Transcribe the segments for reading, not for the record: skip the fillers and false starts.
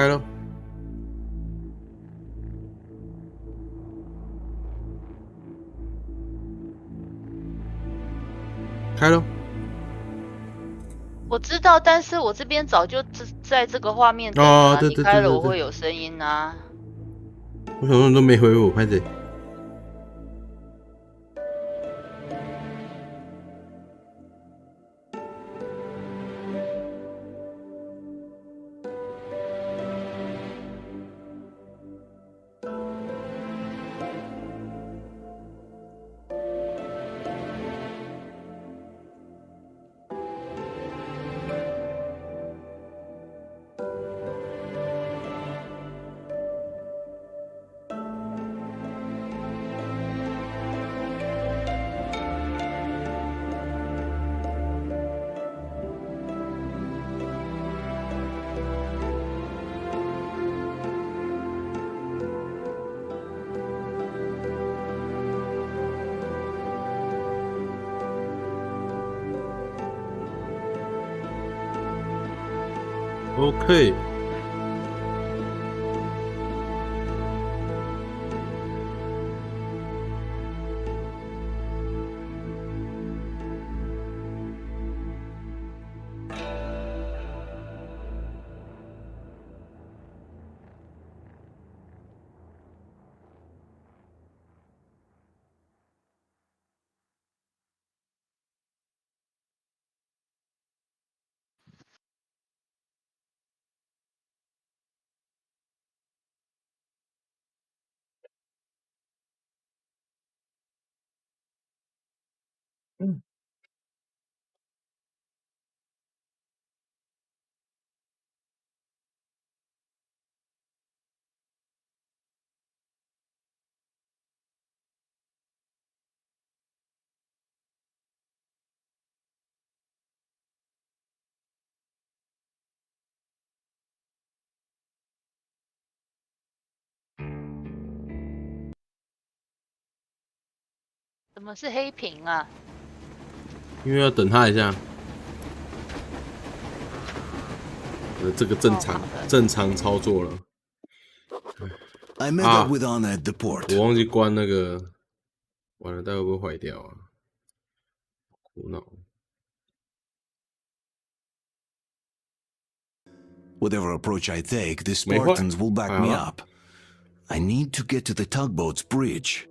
开喽，开喽。我知道，但是我这边早就在这个画面等哦，啊，对你开了对对对对，我会有声音啊。我想说你都没回我，拍谁？ OK， 怎么是黑屏啊？因为要等他一下。这个正常操作了。啊，我忘记关那个，完了，待会会不会坏掉啊？苦恼。 Whatever approach I take, the Spartans will back me up. I need to get to the tugboat's bridge.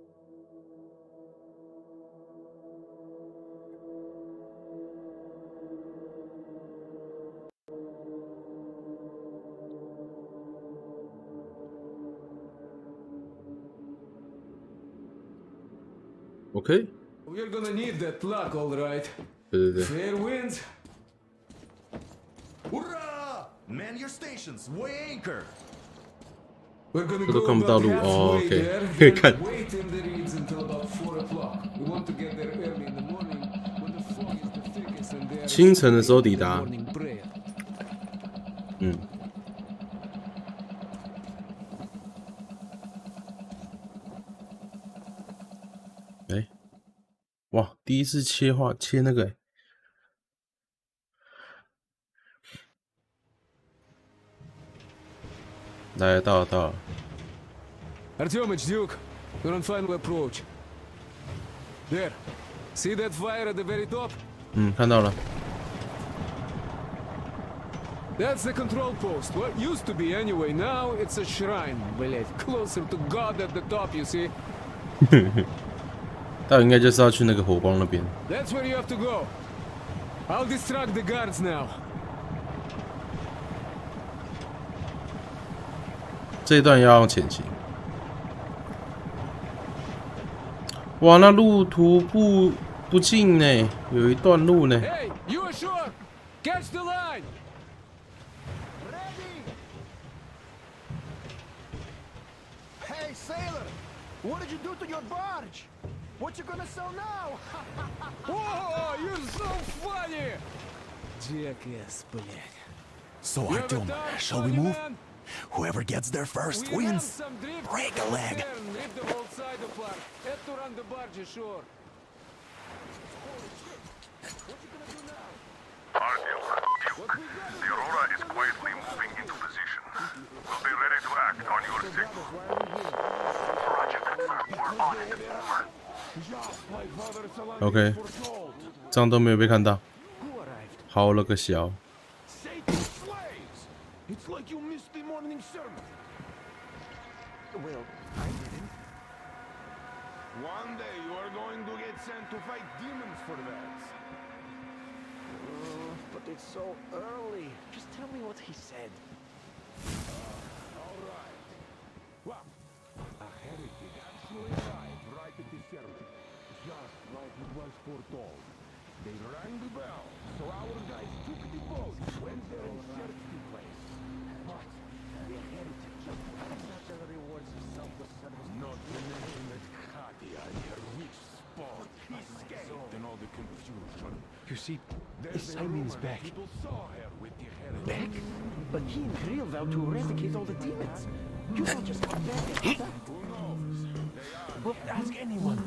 OK， We're gonna need that luck, all right. 对对对。 Fair winds. Hurrah! Man your stations, weigh anchor. We're gonna 这都 go 看不到 about 路哦 halfway ，OK， there, 可以 then 看。 wait in the reeds until about 4 o'clock. We want to get there early in the morning when the fog is the thickest and there is 清晨的时候抵达。 morning prayer. 嗯。哎，哇，第一次切那个。 来，到了。 Artyomich, Duke, we're on final approach. There. See that fire at the very top? 看到了。 That's the control post. Well, used to be anyway. Now it's a shrine. Blять, closer to God at the top, you see? 但应该就是要去那个火光那边。 That's where you have to go. I'll distract the guards now. 这一段要用潜行。哇，那路途不近呢，有一段路呢。 Hey, you ashore? Catch the line. Ready. Hey, sailor, what did you do to your barge? What you gonna sell now? Oh, you're so funny. Jackass, блядь. So, You have a Artyom, dark shall we funny move? man? Whoever gets there first We have wins. some drift. Break a leg. Rip the whole side apart. Head to run the barge ashore. Artyom, Duke, the Aurora is quietly moving into position. OK， 这样都没有被看到，好了个小。It's like you missed the morning sermon. Well, I didn't. One day you are going to get sent to fight demons for that. But it's so early. Just tell me what he said. All right. Well, a heretic actually arrived right at the sermon, just like it was foretold. They rang the bell, so our guys took the boat, went there and searched the place. But the heretic just not the rewards of self-service. Not to mention that Katia and her witch spawn escaped and all the confusion. You see, Simon's back. People saw her with the heretic. Back? But he and Krill vowed to eradicate all the demons. You don't just come back and stop. Who knows? Well, ask anyone.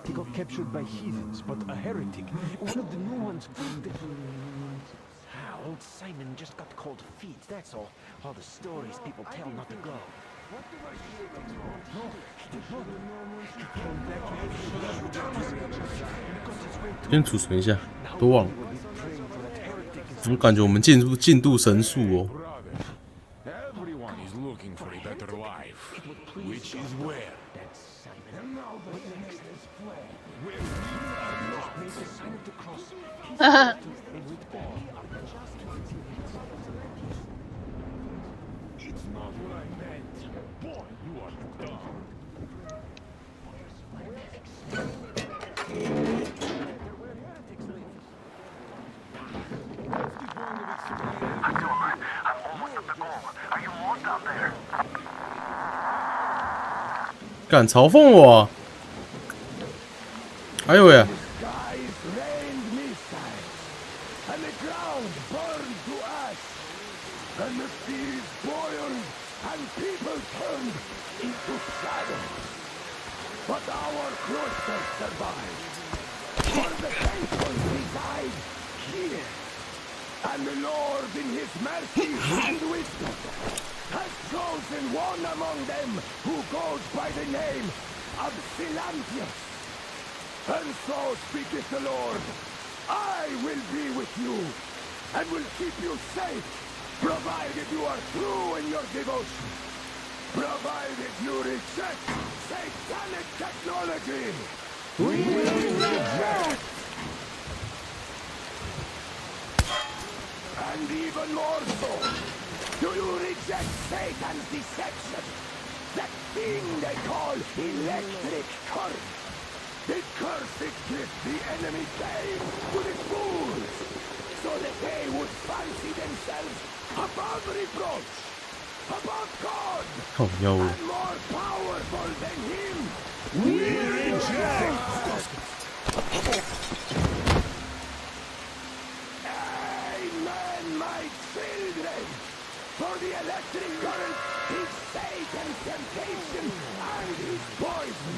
He got captured by heathens, but a heretic. One of the new ones. Old Simon just got cold feet, that's all. All the stories people tell not to go. What do I hear? No, he did not. He came back and 先储存一下，都忘了。我感觉我们进度神速哦。 Everyone is looking for a better life, which is where? And now the next is fled. Where we are sign of the cross. It's not what I meant. Boy, you are dumb. What's the point of explaining? I'm almost at the goal. Are you almost out there? 敢嘲讽我？哎呦喂！ Skies rained missiles, and the ground burned to ash, and the seas boiled, and people turned into shadow. But our cloisters survived, for the faithful reside here. And the Lord, in His mercy and wisdom, has chosen one among them who goes by the name of Silantius. And so speaketh the Lord, I will be with you, and will keep you safe, provided you are true in your devotion, provided you reject satanic technology. We reject! And even more so, do you reject Satan's deception? That thing they call electric current? The cursed gift the enemy gave to the fools, so that they would fancy themselves above reproach, above God, and more powerful than Him. We reject! Amen, my children! For the electric current is Satan's temptation and his poison.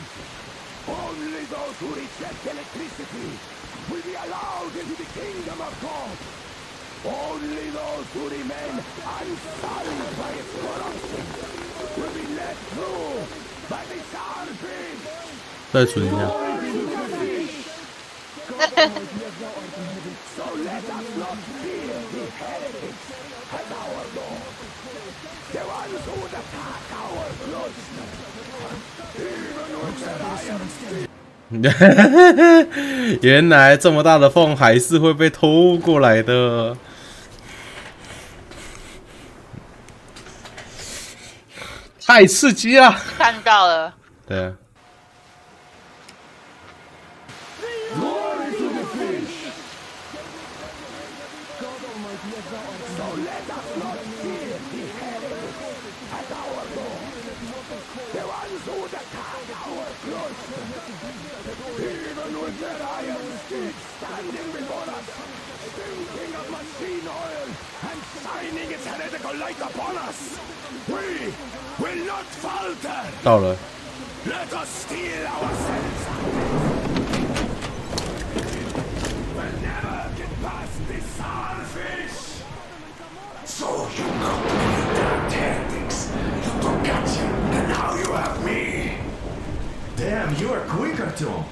Only those who reject electricity will be allowed into the kingdom of God. Only those who remain unsullied by its corruption will be let through by the starfish. 再存一下。 So let us not fear the heretics at our door. The ones who would attack our cloister. Even with their iron 原来这么大的缝还是会被偷过来的，太刺激了！看到了，对啊， Glory to the fish! So let us not fear the heretics at our door. The ones who would attack our cloister. Even with their iron sticks standing before us, stinking of machine oil and shining its heretical light upon us, we will not falter. 到了， Let us steel ourselves out. We'll never get past this starfish. So you complete their tactics. You forgot you and you're quick, Artyom.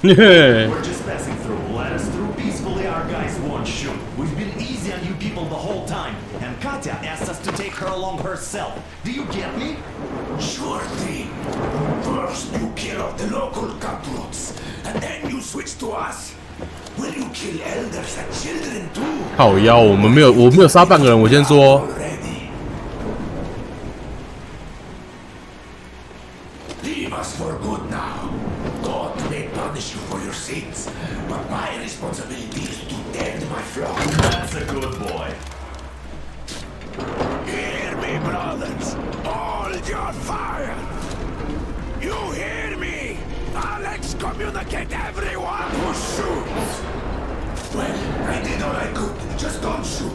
Yeah. We're just passing through. Let us through peacefully. Our guys won't shoot. We've been easy on you people the whole time. And Katya asked us to take her along herself. Do you get me? Sure thing. First you kill off the local cutthroats, and then you switch to us. Will you kill elders and children too? 靠腰，我没有杀半个人，我先说。 Already. Leave us for good now. God may punish you for your sins, but my responsibility is to tend my flock. That's a good boy. Hear me, brothers. Hold your fire. You hear me? I'll excommunicate everyone who shoots. Well, I did all I could. Just don't shoot.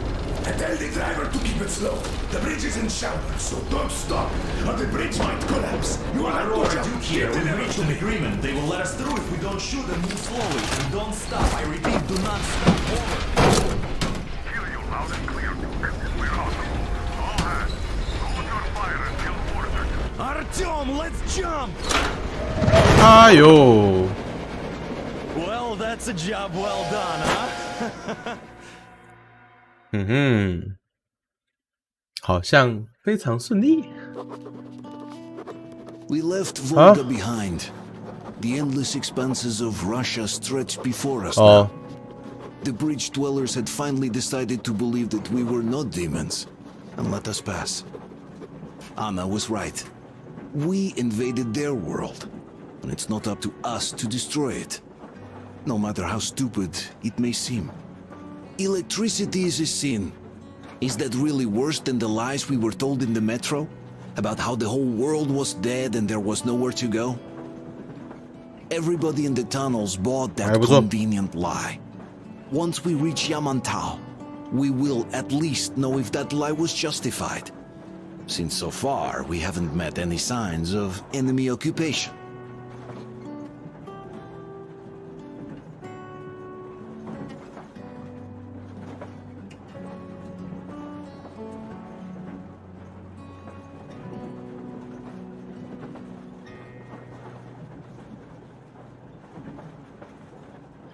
And tell the driver to keep it slow. The bridge is in shambles, so don't stop, or the bridge might collapse. You will have to jump Here, we reached an agreement. They will let us through if we don't shoot and move slowly. And don't stop. I repeat, do not stop. Over. Hear you loud and clear. We're out. All hands, hold your fire until ordered. Artyom, let's jump! 哎呦， Well, that's a job well done, huh? 嗯哼，好像非常顺利。 We left Volga behind. The endless expanses of Russia stretched before us now. The bridge dwellers had finally decided to believe that we were not demons and let us pass. Anna was right. We invaded their world, and it's not up to us to destroy it, no matter how stupid it may seem. Electricity is a sin. Is that really worse than the lies we were told in the metro? About how the whole world was dead and there was nowhere to go? Everybody in the tunnels bought that convenient lie. Once we reach Yamantau, we will at least know if that lie was justified. Since so far, we haven't met any signs of enemy occupation. "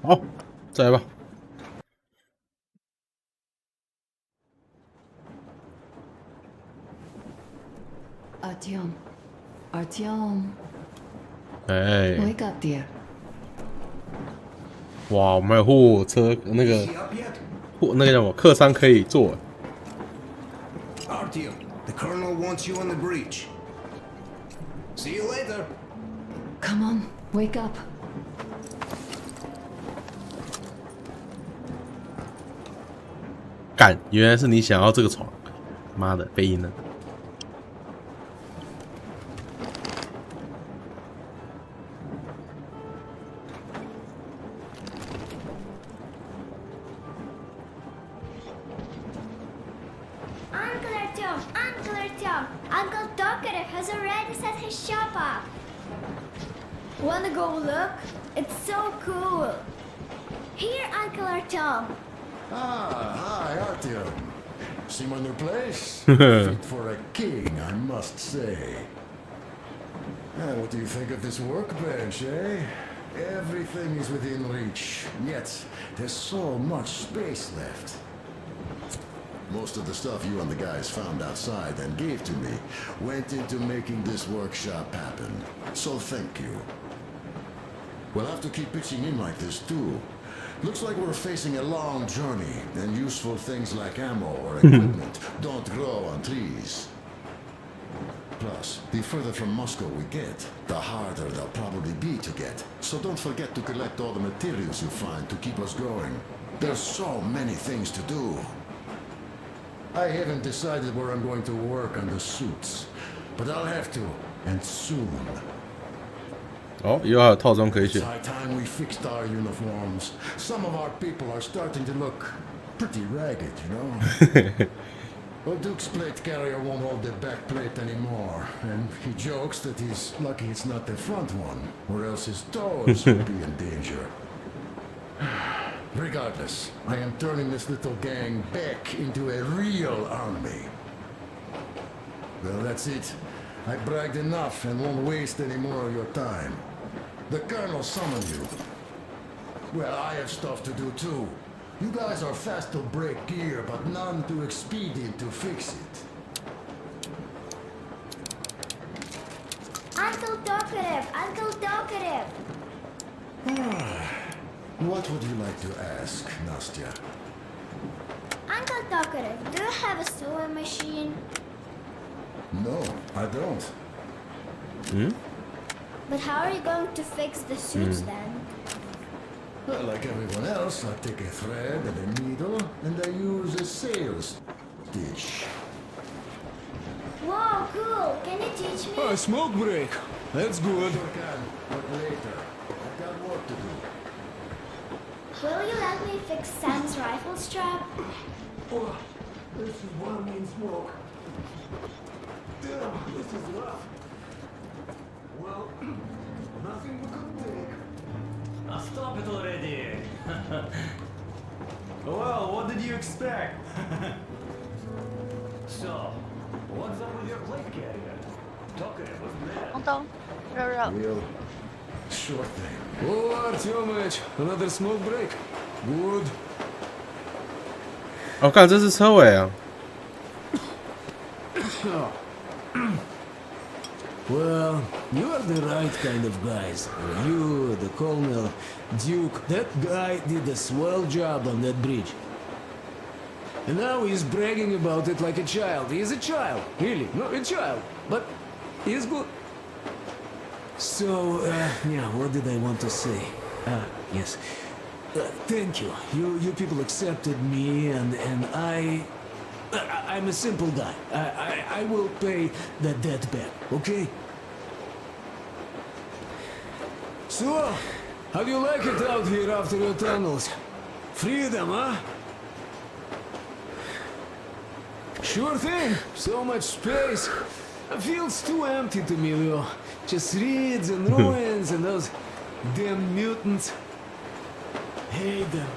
好，再来吧。 Artyom, 哎， wake up, dear. 哇，我们还有货车，那个叫什么客商可以坐。 Artyom, the colonel wants you on the breach. See you later. Come on, wake up. 干，原来是你想要这个床，妈的，被阴了。 Uncle Doctor has already set his shop up. Wanna go look? It's so cool. Here, Uncle Artyom. Ah, hi, Artyom. See my new place? Fit for a king, I must say. What do you think of this workbench, eh? Everything is within reach, yet there's so much space left. Most of the stuff you and the guys found outside and gave to me went into making this workshop happen. So thank you. We'll have to keep pitching in like this too. Looks like we're facing a long journey, and useful things like ammo or equipment don't grow on trees. Plus, the further from Moscow we get, the harder they'll probably be to get. So don't forget to collect all the materials you find to keep us going. There's so many things to do. I haven't decided where I'm going to work on the suits, but I'll have to, and soon. 哦，以后还有套装可以 It's 选。 high time we fixed our uniforms. Some of our people are starting to look pretty ragged, you know? Well, Duke's plate carrier won't hold the back plate anymore, and he jokes that he's lucky it's not the front one, or else his toes would be in danger. Regardless, I am turning this little gang back into a real army. Well, that's it. I bragged enough and won't waste any more of your time. The Colonel summoned you. Well, I have stuff to do too. You guys are fast to break gear, but none too expedient to fix it. Uncle Talkative! Uncle Talkative! What would you like to ask, Nastya? Uncle Talkative, do you have a sewing machine? No, I don't. But how are you going to fix the suits then? Well, like everyone else, I take a thread and a needle, and I use a sales dish. Whoa, cool! Can you teach me? Oh, smoke break. That's good. Sure can, but later. I've got work to do. Will you let me fix Sam's rifle strap? Oh, this is what I mean smoke. Damn, this is rough. Well, nothing we could take. Stop it already! Well, what did you expect? So, what's up with your plate carrier? Talkative was mad. 红灯，热热。 Real sure thing. Oh, Artyomich, another smoke break. Good. 哦，看这是车尾啊。 Well, you are the right kind of guys. You, the Colonel, Duke, that guy did a swell job on that bridge. And now he's bragging about it like a child. He is a child, really, no, a child. But he's good. So, yeah, what did I want to say? Yes. Thank you. You people accepted me, and I'm a simple guy. I will pay that debt back, okay? So, how do you like it out here after your tunnels? Freedom, huh? Sure thing. So much space. It feels too empty to me, though. Just reeds and ruins and those damn mutants. Hate them.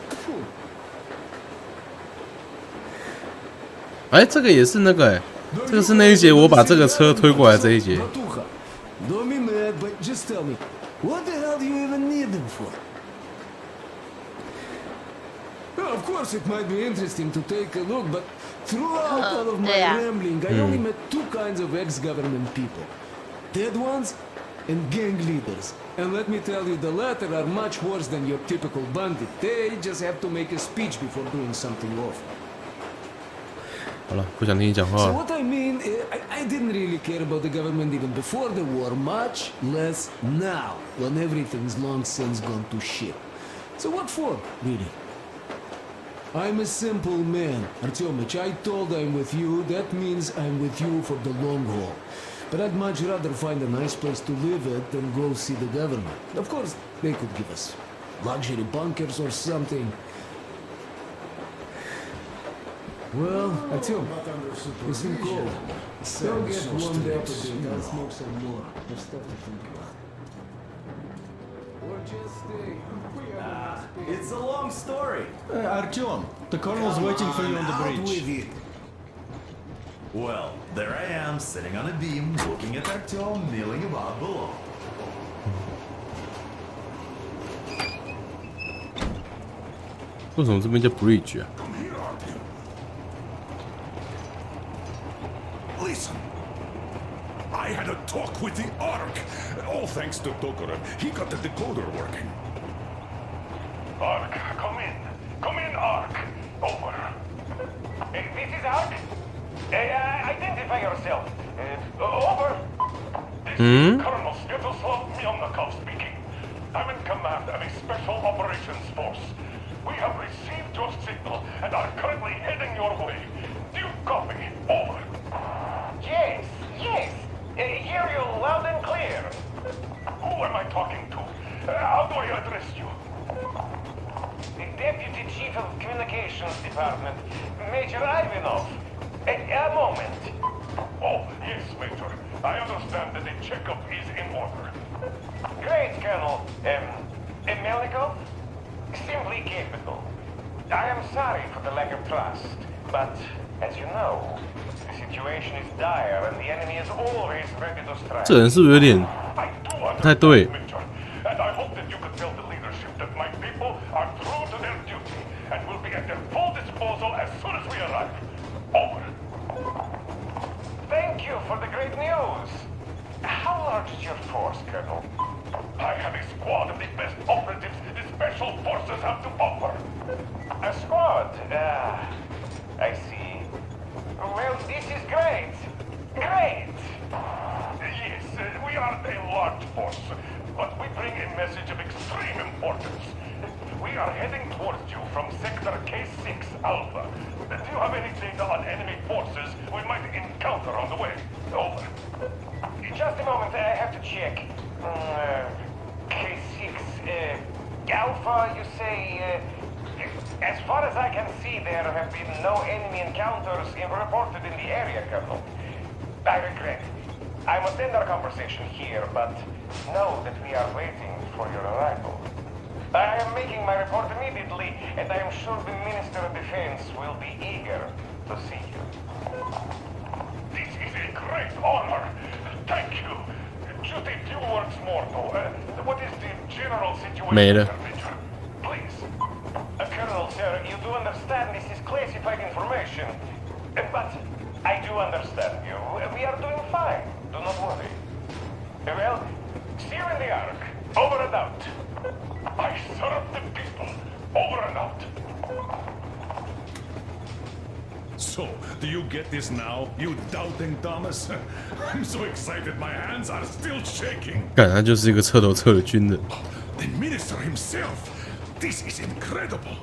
哎，这个也是那个哎，这个是那一节我把这个车推过来这一节。 Don't be mad, but just tell me, what the hell do you even need them for? Well, of course, it might be interesting to take a look, but throughout all of my rambling, I only met two kinds of ex-government people. Dead ones and gang leaders. And let me tell you, the latter are much worse than your typical bandit. They just have to make a speech before doing something awful. 好了，不想听你讲话 So 了。 what I mean, I didn't really care about the government even before the war, much less now, when everything's long since gone to shit. So what for, really? I'm a simple man, Artyomich. I told I'm with you, that means I'm with you for the long haul. But I'd much rather find a nice place to live at than go see the government. Of course, they could give us luxury bunkers or something. Well, Artyom, you seem cold. Don't get warmed up a bit. I'll smoke some more. There's stuff to think about. Or just stay. It's a long story. Artyom, the Colonel's waiting for you on the bridge. Well, there I am, sitting on a beam, looking at Artyom milling about below. Why 为什么这边叫 bridge 啊？ Listen. I had a talk with the Ark. All thanks to Tokarev. He got the decoder working. Ark, come in. Come in, Ark. Over. This is Ark. Identify yourself. Over. This is Colonel Svetoslav Myelnikov speaking. I'm in command of a special operations force. We have received your signal and are currently heading your way. Do you copy? Over. Yes. Hear you loud and clear. Who am I talking to? How do I address you? The Deputy Chief of Communications Department, Major Ivanov. A moment. Oh, yes, Major. I understand that the checkup is in order. Great, Colonel. Melnikov? Simply capable. I am sorry for the lack of trust. But, as you know, the situation is dire and the enemy is always ready to strike. 这人是不是有点不太对？ And I hope that you could tell the leadership that my people are true to their duty and will be at their full disposal as soon as we arrive. Over. Thank you for the great news. How large is your force, Colonel? I have a squad of the best operatives the Special Forces have to offer. A squad? I see. Well, this is great. Great! Yes, we are a large force, but we bring a message of extreme importance. We are heading towards you from Sector K6 Alpha. Do you have any data on enemy forces we might encounter on the way? Over. Just a moment, I have to check. K6, Alpha, you say... as far as I can see, there have been no enemy encounters reported in the area, Colonel. I regret. I must end our conversation here, but know that we are waiting for your arrival. I am making my report immediately, and I am sure the Minister of Defense will be eager to see you. This is a great honor. Thank you. Just a few words more, though. What is the general situation? 没了。 Please. Colonel, sir, you do understand this is classified information. But I do understand you. We are doing fine. Do not worry. Well, see you in the Ark. Over and out. I serve the people. Over and out. So, do you get this now, you doubting Thomas? I'm so excited my hands are still shaking. 干，他就是一个彻头彻的军人。 The minister himself. This is incredible.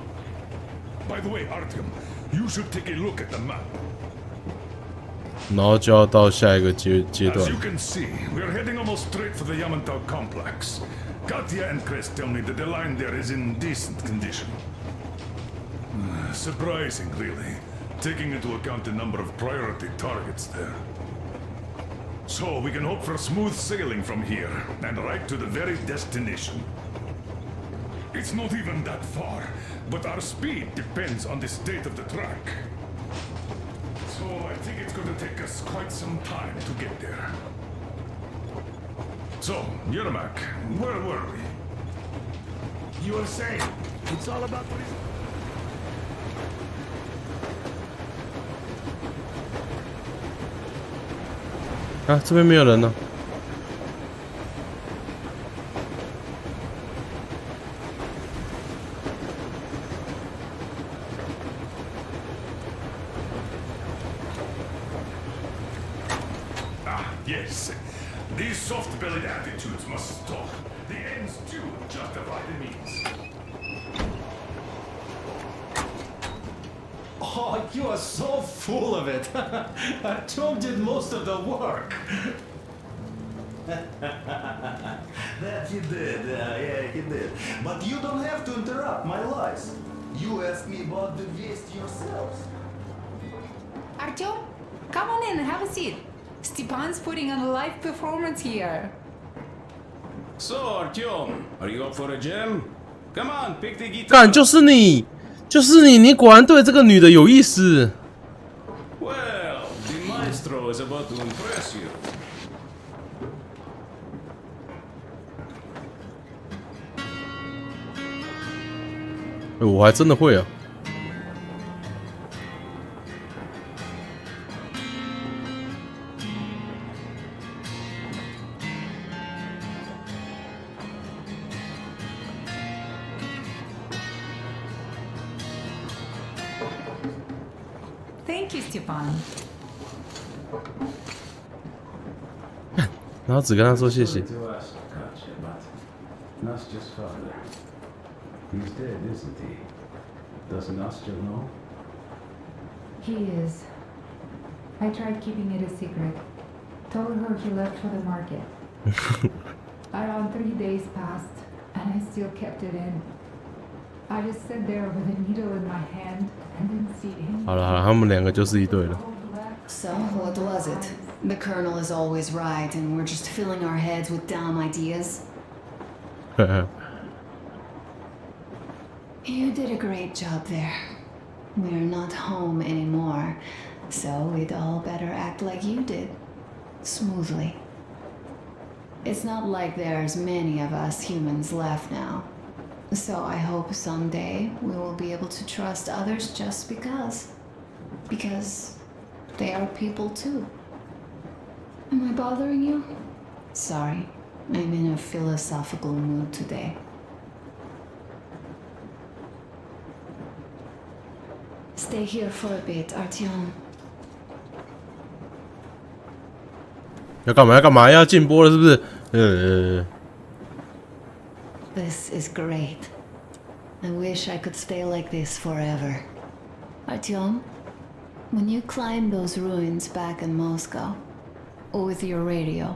By the way, Artyom, you should take a look at the map. 然后就要到下一个阶段 As。you can see, we're heading almost straight for the Yamantau complex. Katya and Chris tell me that the line there is in decent condition. Surprising, really, taking into account the number of priority targets there. So we can hope for smooth sailing from here and right to the very destination. It's not even that far, but our speed depends on the state of the track. So I think it's going to take us quite some time to get there. So, Yermak, where were we? You were saying, it's all about what is... 啊，这边没有人呢。 Yes, these soft-bellied attitudes must stop. The ends do justify the means. Oh, you are so full of it. Tom did most of the work. That he did, yeah, he did. But you don't have to interrupt my lies. You asked me about the Vest yourselves. Artyom, come on in and have a seat. Stepan's putting on a live performance here. So, Artyom, are you up for a jam? Come on, pick the guitar. 干，就是你，就是你，你果然对这个女的有意思。 Well, the maestro is about to impress you. 我还真的会啊。 Thank you, Stepan. 然后只跟他说谢谢。 Nastya's father. He's dead, isn't he? Doesn't Nastya know? He is. I tried keeping it a secret. Told her he left for the market. Around 3 days passed, and I still kept it in. I just sat there with a needle in my hand and didn't see him. 好了好了，他们两个就是一对了。 So, what was it? The Colonel is always right, and we're just filling our heads with dumb ideas. You did a great job there. We're not home anymore, so we'd all better act like you did. Smoothly. It's not like there's many of us humans left now. So I hope someday we will be able to trust others just because. Because they are people too. Am I bothering you? Sorry, I'm in a philosophical mood today. Stay here for a bit, Artyom. 要干嘛？要干嘛？要禁播了是不是This is great. I wish I could stay like this forever. Artyom, when you climbed those ruins back in Moscow, with your radio,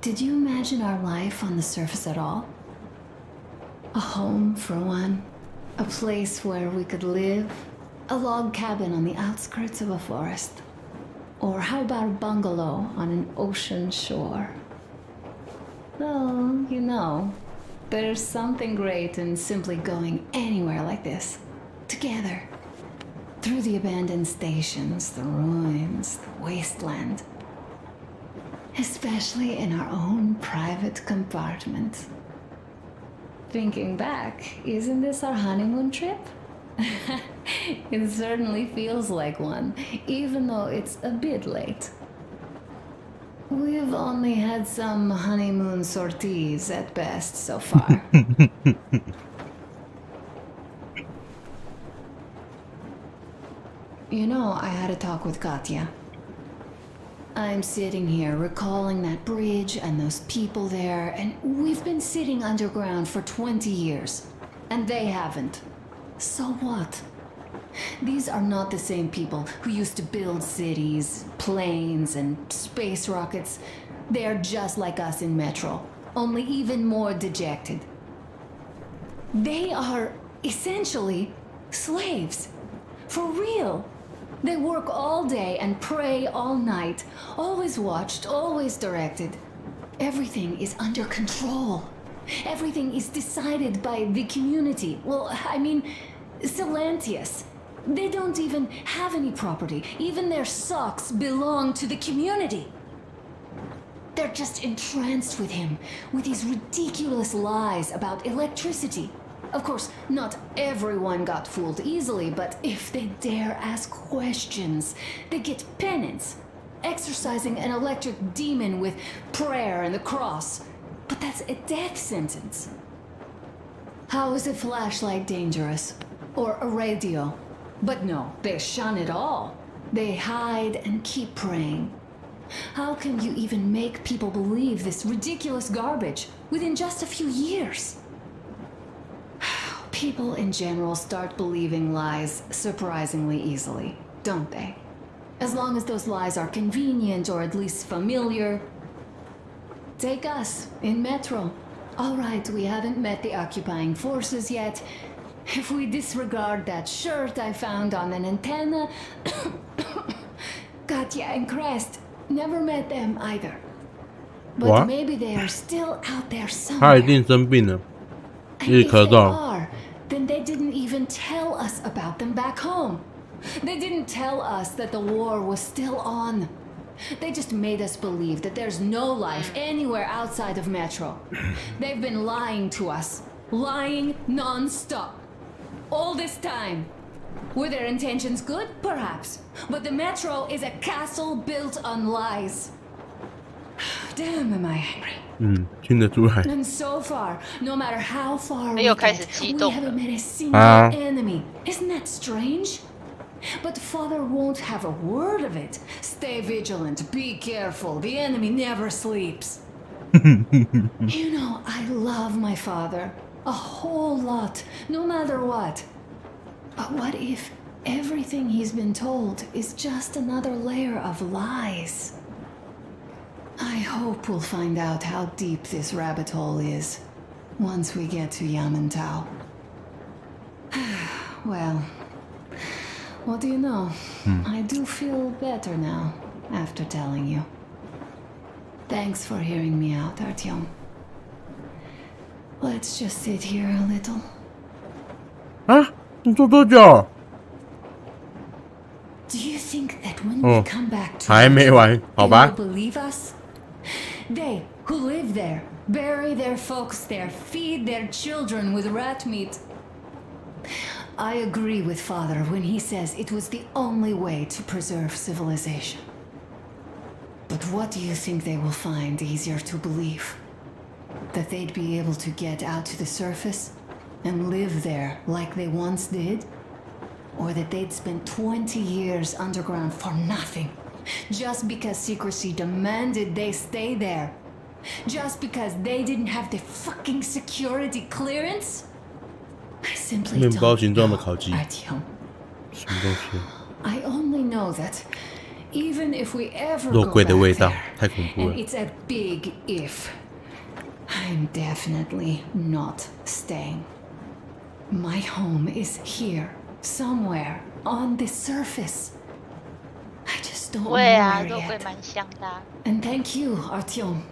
did you imagine our life on the surface at all? A home for one, a place where we could live, a log cabin on the outskirts of a forest. Or how about a bungalow on an ocean shore? Well, you know, there's something great in simply going anywhere like this, together. Through the abandoned stations, the ruins, the wasteland. Especially in our own private compartment. Thinking back, isn't this our honeymoon trip? It certainly feels like one, even though it's a bit late. We've only had some honeymoon sorties at best so far. You know, I had a talk with Katya. I'm sitting here recalling that bridge and those people there, and we've been sitting underground for 20 years, and they haven't. So what? These are not the same people who used to build cities, planes, and space rockets. They are just like us in Metro, only even more dejected. They are essentially slaves. For real. They work all day and pray all night, always watched, always directed. Everything is under control. Everything is decided by the community. Well, I mean, Silantius. They don't even have any property. Even their socks belong to the community. They're just entranced with him, with these ridiculous lies about electricity. Of course, not everyone got fooled easily, but if they dare ask questions, they get penance, exorcising an electric demon with prayer and the cross. But that's a death sentence. How is a flashlight dangerous? Or a radio? But no, they shun it all. They hide and keep praying. How can you even make people believe this ridiculous garbage within just a few years? People in general start believing lies surprisingly easily, don't they? As long as those lies are convenient or at least familiar. Take us, in Metro. All right, we haven't met the occupying forces yet. If we disregard that shirt I found on an antenna... Katya and Crest, never met them either. But what? Maybe they are still out there somewhere. 他一定生病了，一直 If 咳 they 嗽。 are, then they didn't even tell us about them back home. They didn't tell us that the war was still on. They just made us believe that there's no life anywhere outside of Metro. They've been lying to us. Lying non-stop. All this time. Were their intentions good? Perhaps. But the Metro is a castle built on lies. Damn, am I angry. 听得出来。 And so far, no matter how far we 又开 get, 始激 we 动了。 haven't met a single enemy. Isn't that strange? But Father won't have a word of it. Stay vigilant, be careful, the enemy never sleeps. You know, I love my father. A whole lot, no matter what. But what if everything he's been told is just another layer of lies? I hope we'll find out how deep this rabbit hole is once we get to Yamantau. Well, what do you know? I do feel better now after telling you. Thanks for hearing me out, Artyom. Let's just sit here a little. 啊，你做多久？ Do you think that when we come back to 还没完，好吧 they will believe us? They who live there, bury their folks there, feed their children with rat meat. I agree with Father when he says it was the only way to preserve civilization. But what do you think they will find easier to believe? That they'd be able to get out to the surface and live there like they once did? Or that they'd spend 20 years underground for nothing? Just because secrecy demanded they stay there? Just because they didn't have the fucking security clearance? I simply don't know, Artyom. I only know that even if we ever go back there, and it's a big if, I'm definitely not staying. My home is here, somewhere on the surface. I just don't know where yet. And thank you, Artyom.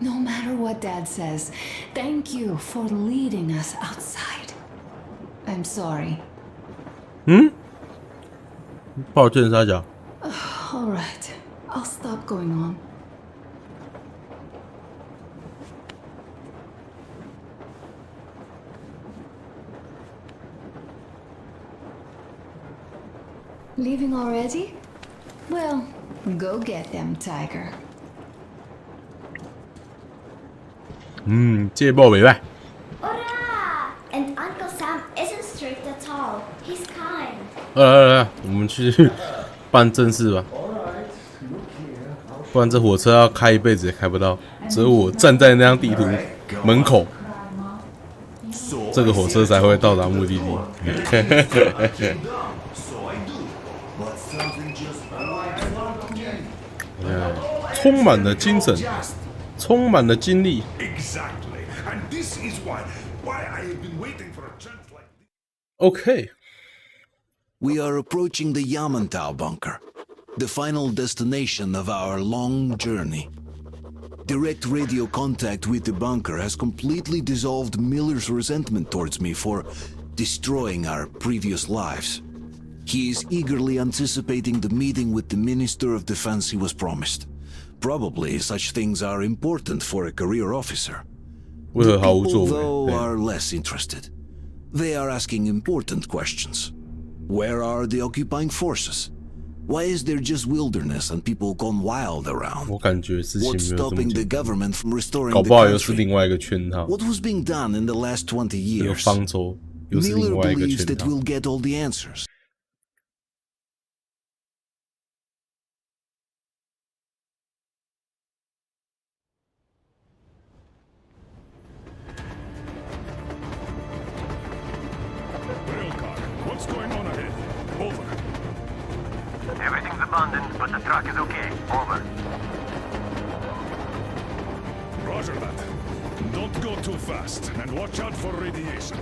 No matter what Dad says, thank you for leading us outside. I'm sorry. 抱歉，沙角。All right, I'll stop going on. Leaving already? Well, go get them, Tiger. 这波袂歹。 Hurrah! And Uncle Sam isn't strict at all. He's kind. 来，我们去办正事吧。不然这火车要开一辈子也开不到。只有我站在那张地图门口，这个火车才会到达目的地。充满了精神，充满了精力。Okay. We are approaching the Yamantau bunker, the final destination of our long journey. Direct radio contact with the bunker has completely dissolved Miller's resentment towards me for destroying our previous lives. He is eagerly anticipating the meeting with the Minister of Defense he was promised. Probably such things are important for a career officer. The people, though, are less interested. They are asking important questions. Where are the occupying forces? Why is there just wilderness and people gone wild around? What's stopping the government from restoring the country? What was being done in the last 20 years? Miller believes that we'll get all the answers. What's going on ahead? Over. Everything's abandoned, but the truck is okay. Over. Roger that. Don't go too fast, and watch out for radiation.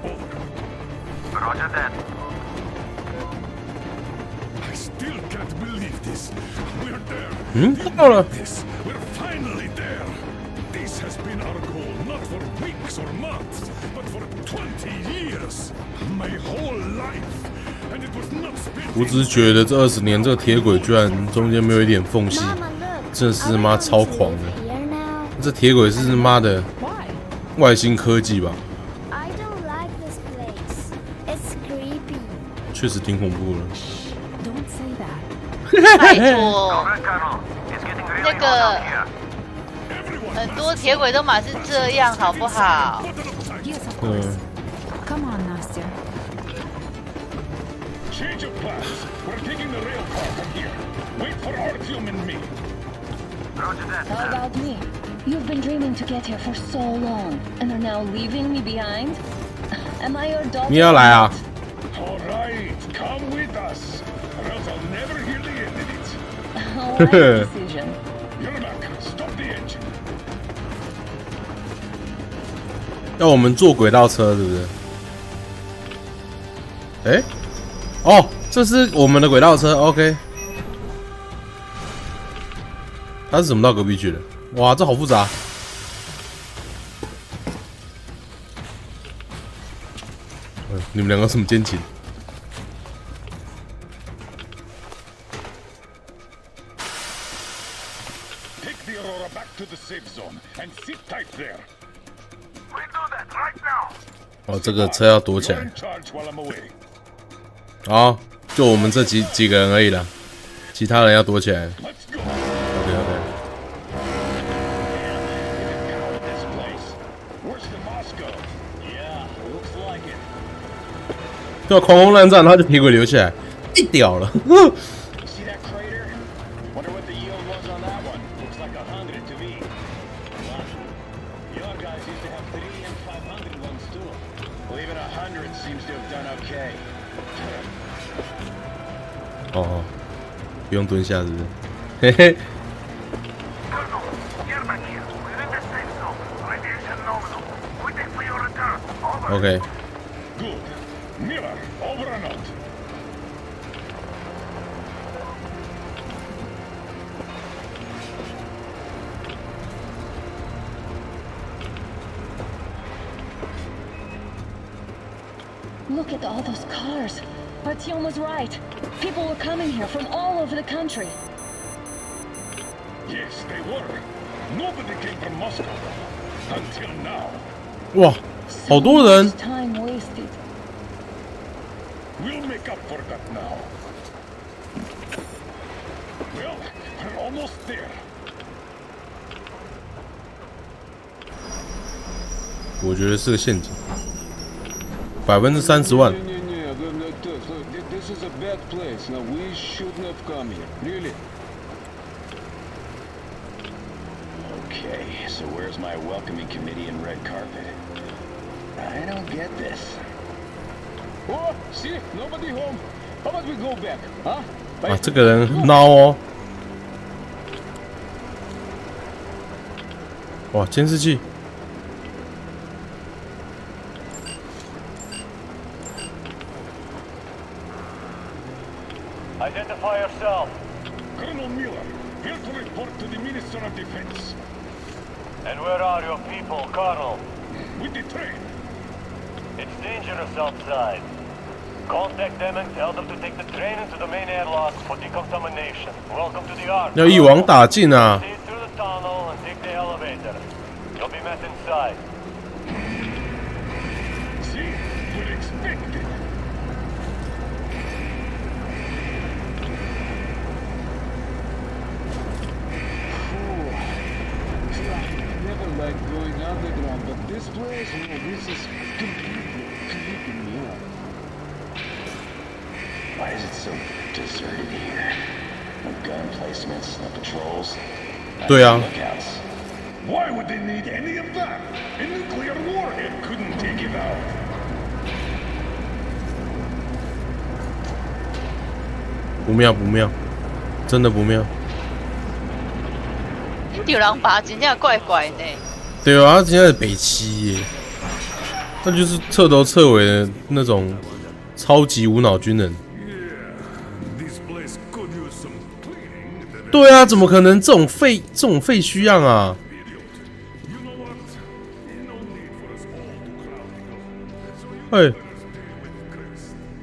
Over. Roger that. I still can't believe this. We're there. We're finally there. This has been our goal, not for weeks or months, but for 20 years. My whole life. And it was not spent. 我只是觉得这20年这个铁轨居然中间没有一点缝隙，真的是妈超狂的。这铁轨是妈的外星科技吧？ I don't like this place. It's creepy. 确实挺恐怖的。 Don't say that. 拜托，那个很多铁轨都嘛是这样，好不好？ Yes, of course. Come on, Nastya. Change of plans. We're taking the rail car from here. Wait for Artyom and me. Roger that. How about me? You've been dreaming to get here for so long, and are now leaving me behind? Am I your daughter? 你要来啊？ All right, come with us, or else I'll never hear the end of it. Alright, decision. Yermak, stop the engine. 要我们坐轨道车，是不是？哎，哦，这是我们的轨道车 ，OK。它是怎么到隔壁去的？哇，这好复杂。你们两个什么奸情？ the Aurora back to the safe zone and sit tight there. We do that right now. 哦，这个车要躲起 You're 来 in。charge while I'm away. 好，就我们这几个人而已啦，其他人要躲起来。 Let's go. OK OK。 This place. Worse than Moscow. Yeah, looks like it. 对啊，狂轰滥战，他就铁轨留起来，一屌了。 See that crater? Wonder what the yield was on that one. Looks like 100 to me. Your guys used to have 3 and 500 ones too. Well, even 100 seems to have done okay. 哦，不用蹲下是不是？嘿嘿。 Colonel, Yermak here. We're in the safe zone. Radiation nominal. Waiting for your return. Over. OK。 Good. Miller, over and out. Look at all those cars. Artyom was right. People were coming here from all over the country. Yes, they were. Nobody came from Moscow until now. 哇，好多人。 Time wasted. We'll make up for that now. Well, we're almost there. 我觉得是个陷阱。30%万。 This is a bad place. Now we shouldn't have come here. Really. Okay, so where's my welcoming committee and red carpet? I don't get this. Oh, see? Nobody home. How about we go back, huh? 啊，这个人孬哦。哇，监视器。 Identify yourself. Colonel Miller, here to report to the Minister of Defense. And where are your people, Colonel? With the train. It's dangerous outside. Contact them and tell them to take the train into the main airlock for decontamination. Welcome to the Ark. 要一网打尽啊！ Proceed through the tunnel and take the elevator. You'll be met inside. See, we're expected. Never liked going underground, but this place, this is completely creeping me out. Why is it so deserted here? No gun placements, no patrols. Not 对啊。 even lookouts. Why would they need any of that? A nuclear warhead couldn't take it out. 不妙不妙，真的不妙。有人拔真正怪怪的。对啊，他现在是北七耶，那就是彻头彻尾的那种超级无脑军人。 This place could use some cleaning. 对啊，怎么可能这种废墟样啊？ You know what? No need for us all to crowd. So you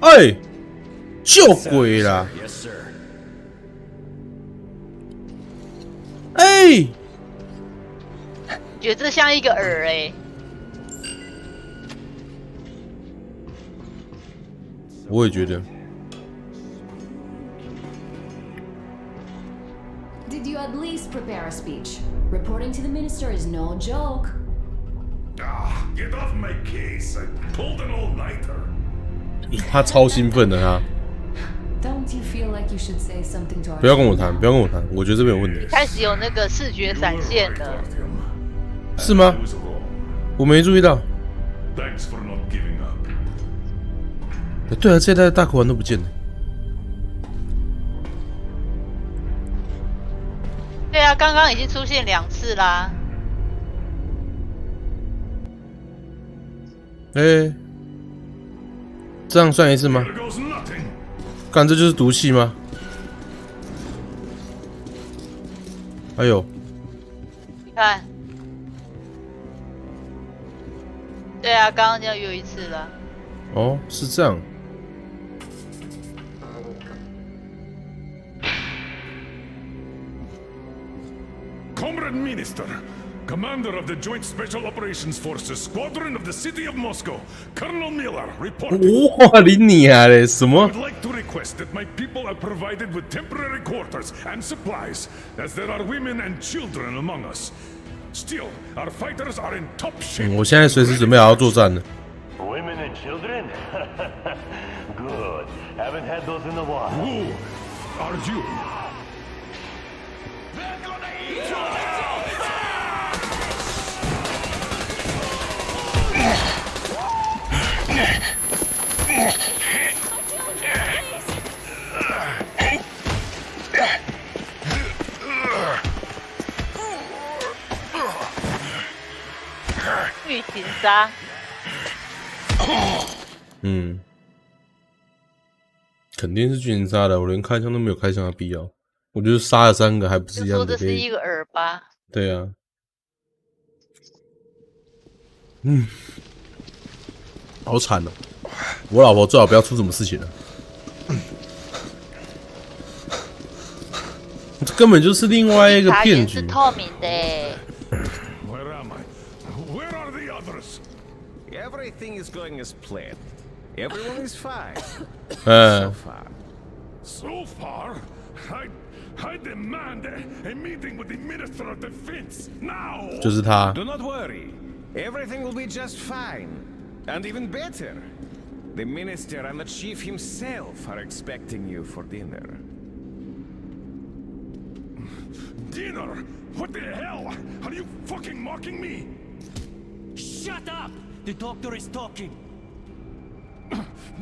哎救鬼啦！ Yes, sir. 哎，觉得这像一个饵哎、我也觉得。 Did you at least prepare a speech? Reporting to the minister is no joke. Ah, get off my case. I pulled an all-nighter. 他超兴奋的他。 Don't you feel like you should say something to our 不要跟我谈，不要跟我谈，我觉得这边有问题。开始有那个视觉闪现了。是吗？我没注意到。 Thanks for not giving up. 对啊，这代大口丸都不见了。对啊，刚刚已经出现2次啦。哎，这样算一次吗？ There goes nothing. 干，这就是毒气吗？哎呦，你看，对啊，刚刚就有一次了。哦，是这样。Comrade Minister, Commander of the Joint Special Operations Forces Squadron of the City of Moscow, Colonel Miller, reporting. 哇，你娘嘞！什 I 么？ would like to request that my people are provided with temporary quarters and supplies, as there are women and children among us. Still, our fighters are in top shape. 我现在随时准备好要作战了。 Women and children? Good. Haven't had those in a while. Who are you? "剧情杀，嗯，肯定是剧情杀的，我连开枪都没有开枪的必要。我觉得杀了3个还不是一样的。就说这是一个耳巴。对啊，嗯，好惨哦！我老婆最好不要出什么事情了。这根本就是另外一个骗局。是透明的欸。 Where am I? Where are the others? Everything is going as planned. Everyone is fine. So far. So far, I demand a meeting with the Minister of Defense now. 就是他。 Do not worry. Everything will be just fine. And even better. The Minister and the Chief himself are expecting you for dinner. Dinner? What the hell? Are you fucking mocking me? Shut up! The doctor is talking.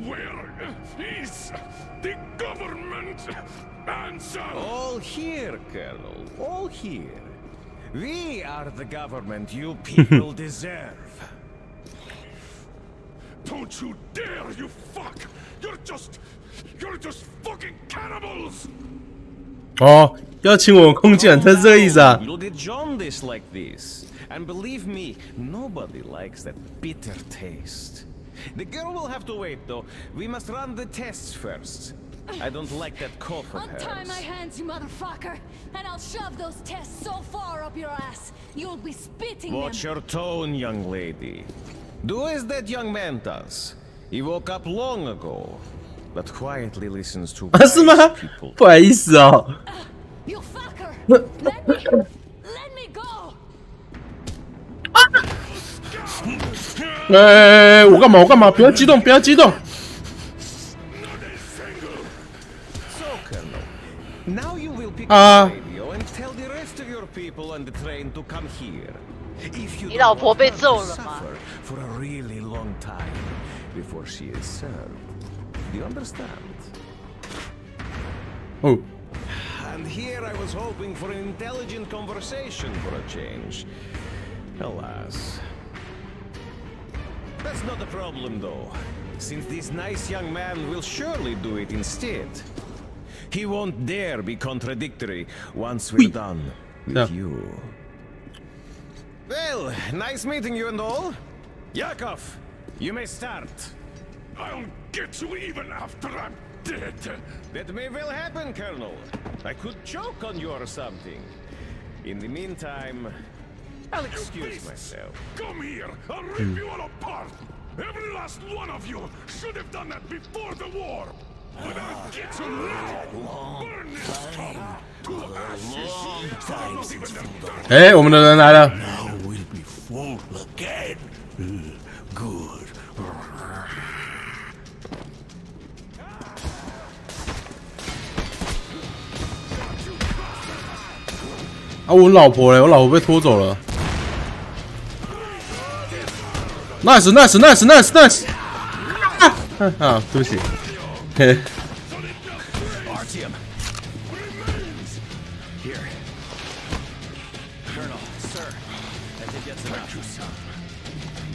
Where is the government answer? All here, Colonel. All here. We are the government you people deserve. Don't you dare, you fuck! You're just fucking cannibals! 哦，要请我们空降，他是这个意思啊？ You'll get jaundice like this. And believe me, nobody likes that bitter taste. The girl will have to wait, though. We must run the tests first. I don't like that cough of hers. Untie my hands, you motherfucker, and I'll shove those tests so far up your ass, you'll be spitting Watch them. your tone, young lady. Do as that young man does. He woke up long ago, but quietly listens to 啊，是吗 people. 不好意思哦。 You fucker! Let me go! 我干嘛？我干嘛？不要激动，不要激动。 So, Colonel, now you will pick Ah. up the radio and tell the rest of your people on the train to come here. If you 你老婆被 don't 揍 want 了 to 吗？ suffer for a really long time before she is served. Do you understand? 哦。 And here I was hoping for an intelligent conversation for a change. Alas. That's not a problem, though, since this nice young man will surely do it instead. He won't dare be contradictory once we're done with you. Well, nice meeting you and all. Yakov, you may start. I'll get you even after I'm dead. That may well happen, Colonel. I could choke on you or something. In the meantime, I'll excuse myself. Come here. I'll rip you all apart. Every last one of you should have done that before the war. But I'll get you now. Burn this town to ashes. Not even the 哎，我们的人来了。 Now we'll be full again. Good. 啊，我老婆嘞，我老婆被拖走了。Nice, nice, nice, nice, nice。啊，对不起。嘿。 Artyom. Here. Colonel, sir. I think that's enough.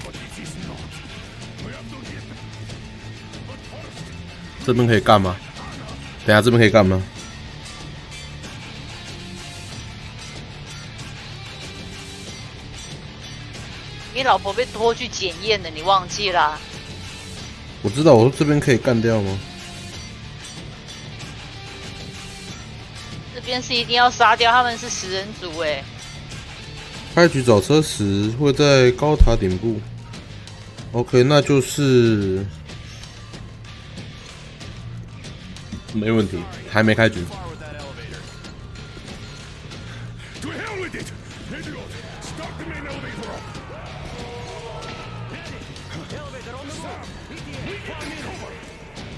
But it is not. We have to get. But first, 这边可以干吗？等一下这边可以干吗？ 你老婆被拖去检验了，你忘记啦？我知道，我说这边可以干掉吗？这边是一定要杀掉，他们是食人族哎。开局找车时会在高塔顶部。OK， 那就是没问题，还没开局。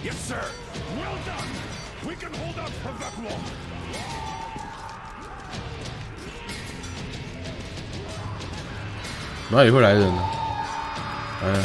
Yes, sir. Well done. We can hold out for that long. 哪里会来人呢？哎。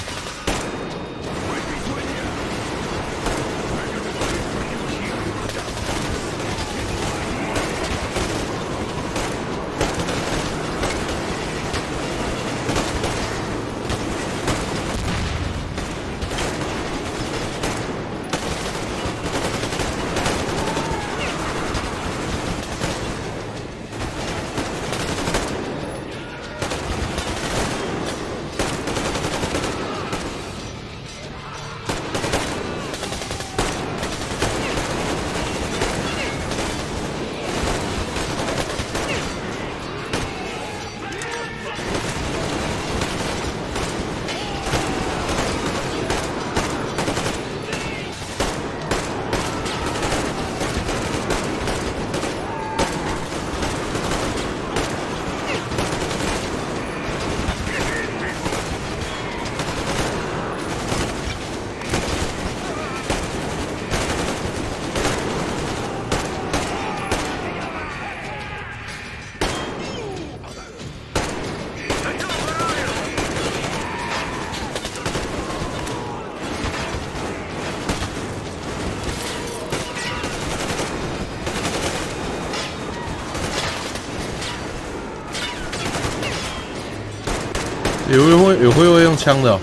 有会用枪的、哦，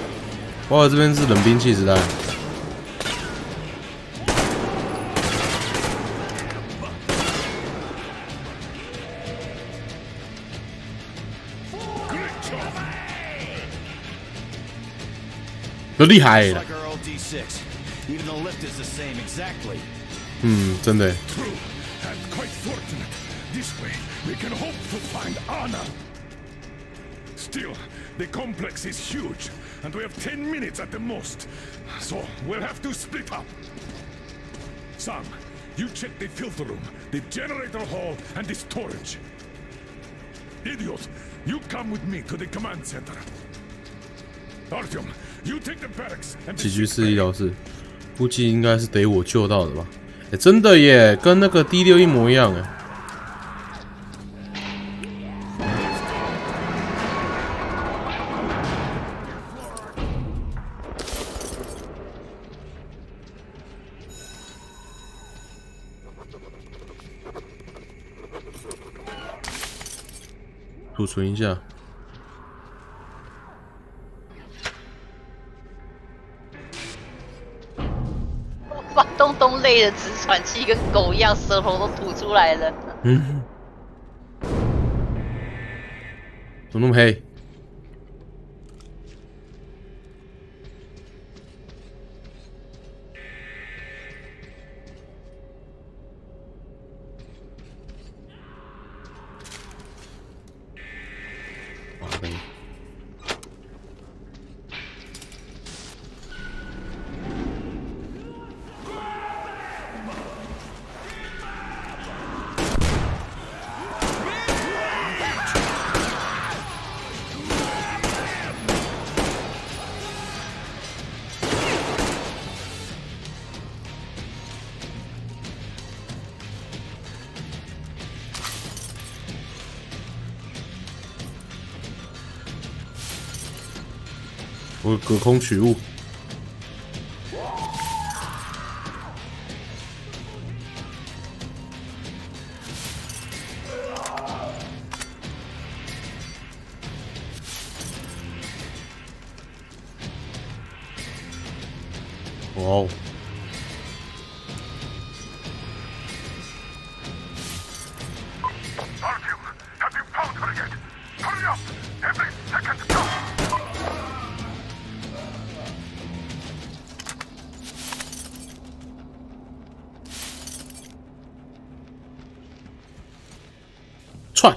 哇，这边是冷兵器时代。有厉害了。嗯，真的。Still, the complex is huge, and we have 10 minutes at the most. So, we'll have to split up. Sam, you check the filter room, the generator hall, and the storage. Idiot, you come with me to the command center. Artyom, you take the barracks and 几局是医疗室，估计应该是得我救到的吧？哎，真的耶，跟那个 D6一模一样哎。储存一下。把东东累得直喘气，跟狗一样，舌头都吐出来了。嗯，怎么那么黑？我隔空取物。哇哦！ 串！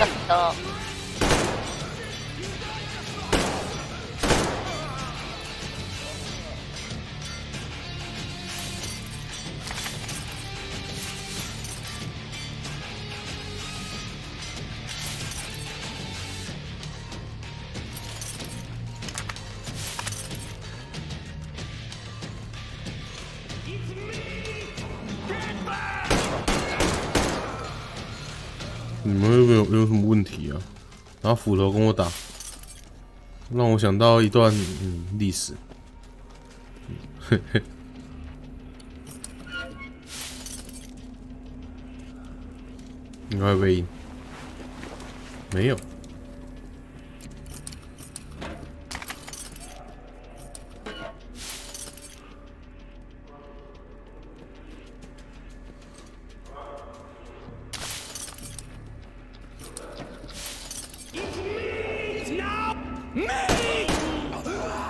哦。你们有什么问题啊？拿斧头跟我打，让我想到一段历史。嘿嘿，应该会赢。没有。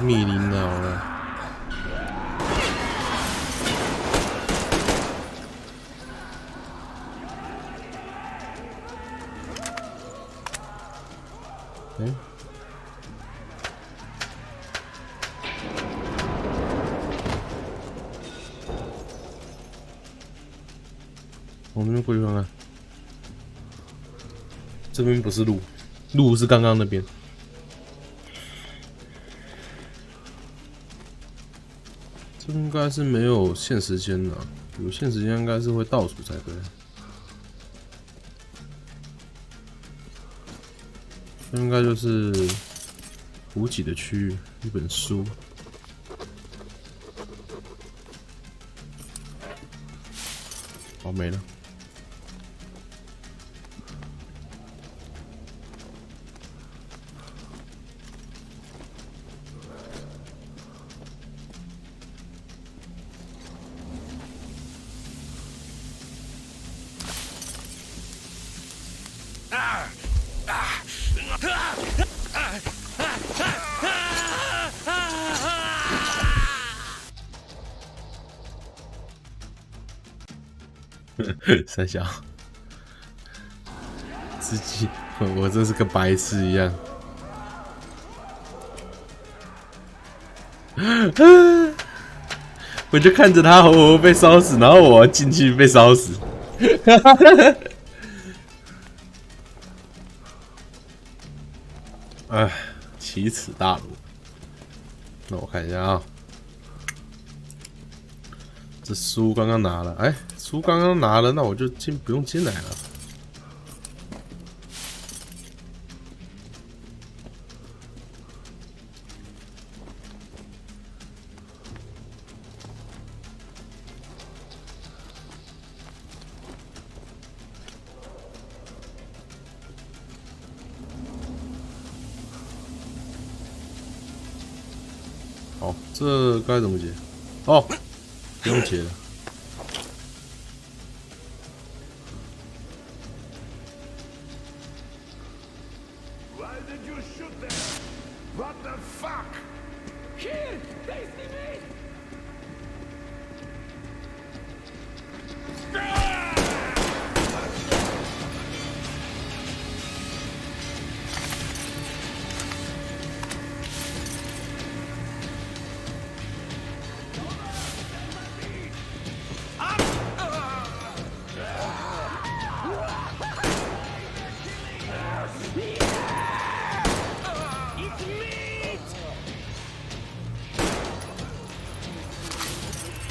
密林脑了。我那边过去看看，这边不是路，路是刚刚那边。这应该是没有限时间的，有限时间应该是会倒数才对。这应该就是补给的区域，一本书。哦，没了。三小，自己，我真是跟白痴一样。我就看着他活活被烧死，然后我进去被烧死。哎，奇耻大辱。那我看一下啊，这书刚刚拿了，哎，书刚刚拿了，那我就不用进来了。好，这该怎么解？哦，不用解了。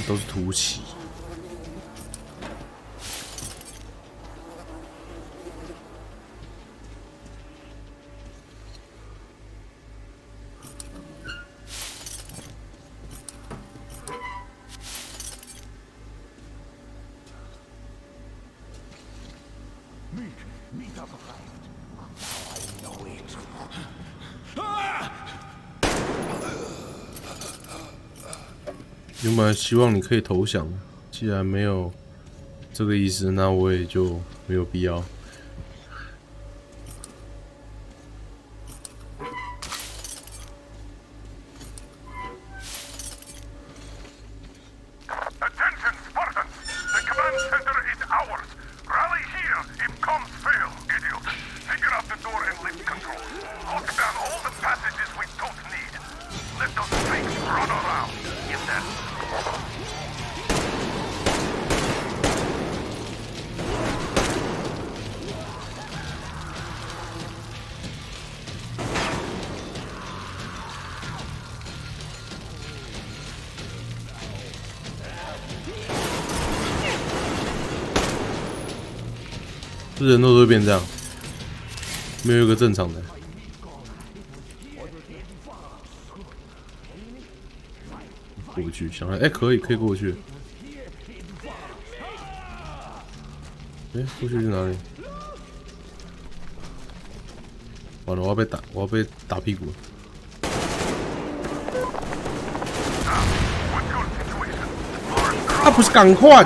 都是突起。原本希望你可以投降，既然没有这个意思，那我也就没有必要。Attention, Spartans! The command center is ours. Rally here if comms fail, idiots. Figure 人都会变这样，没有一个正常的。过不去，想来可以过去。过去是哪里？完了，我要被打屁股了。他不是赶快！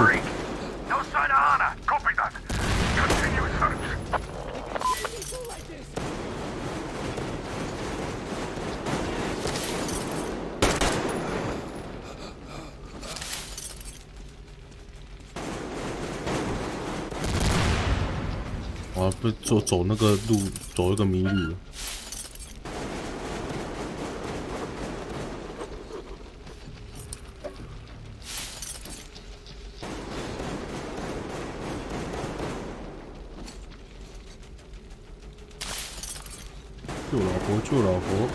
我不走那个路，走一个迷路了。救老婆，救老婆！